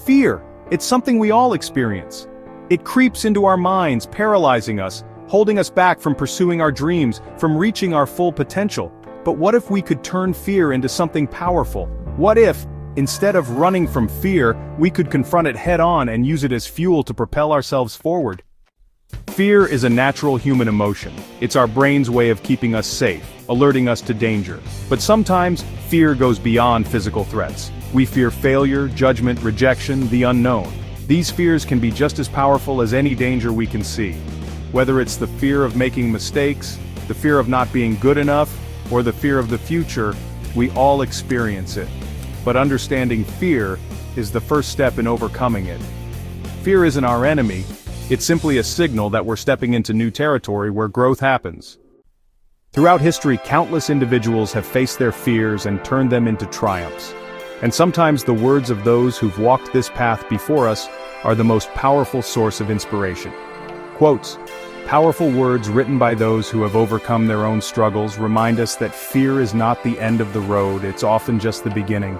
Fear. It's something we all experience. It creeps into our minds, paralyzing us, holding us back from pursuing our dreams, from reaching our full potential. But what if we could turn fear into something powerful? What if, instead of running from fear, we could confront it head-on and use it as fuel to propel ourselves forward? Fear is a natural human emotion. It's our brain's way of keeping us safe, alerting us to danger. But sometimes, fear goes beyond physical threats. We fear failure, judgment, rejection, the unknown. These fears can be just as powerful as any danger we can see. Whether it's the fear of making mistakes, the fear of not being good enough, or the fear of the future, we all experience it. But understanding fear is the first step in overcoming it. Fear isn't our enemy, it's simply a signal that we're stepping into new territory where growth happens. Throughout history, countless individuals have faced their fears and turned them into triumphs. And sometimes the words of those who've walked this path before us are the most powerful source of inspiration. Quotes, powerful words written by those who have overcome their own struggles remind us that fear is not the end of the road, it's often just the beginning.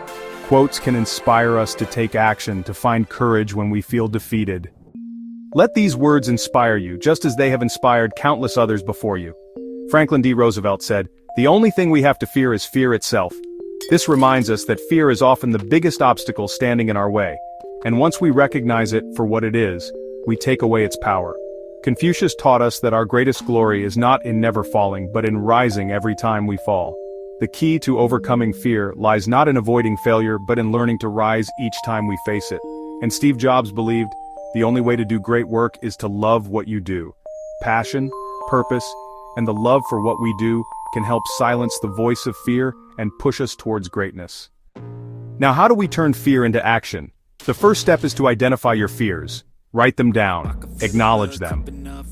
Quotes can inspire us to take action, to find courage when we feel defeated. Let these words inspire you, just as they have inspired countless others before you. Franklin D. Roosevelt said, "The only thing we have to fear is fear itself." This reminds us that fear is often the biggest obstacle standing in our way. And once we recognize it for what it is, we take away its power. Confucius taught us that our greatest glory is not in never falling, but in rising every time we fall. The key to overcoming fear lies not in avoiding failure, but in learning to rise each time we face it. And Steve Jobs believed, the only way to do great work is to love what you do. Passion, purpose, and the love for what we do can help silence the voice of fear and push us towards greatness. Now, how do we turn fear into action? The first step is to identify your fears. Write them down. Acknowledge them.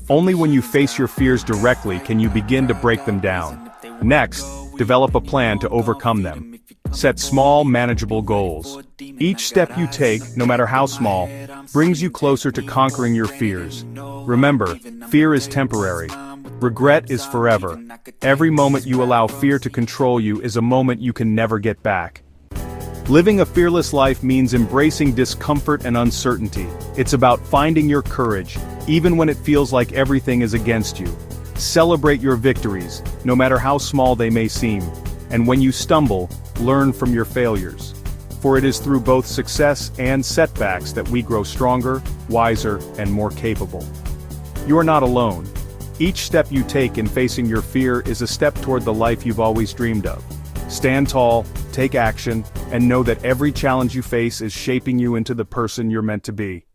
Only when you face your fears directly can you begin to break them down. Next, develop a plan to overcome them. Set small, manageable goals. Each step you take, no matter how small, brings you closer to conquering your fears. Remember, fear is temporary. Regret is forever. Every moment you allow fear to control you is a moment you can never get back. Living a fearless life means embracing discomfort and uncertainty. It's about finding your courage, even when it feels like everything is against you. Celebrate your victories, no matter how small they may seem. And when you stumble, learn from your failures. For it is through both success and setbacks that we grow stronger, wiser, and more capable. You are not alone. Each step you take in facing your fear is a step toward the life you've always dreamed of. Stand tall, take action, and know that every challenge you face is shaping you into the person you're meant to be.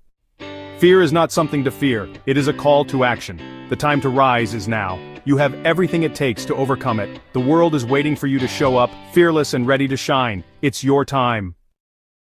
Fear is not something to fear, it is a call to action. The time to rise is now. You have everything it takes to overcome it. The world is waiting for you to show up, fearless and ready to shine. It's your time.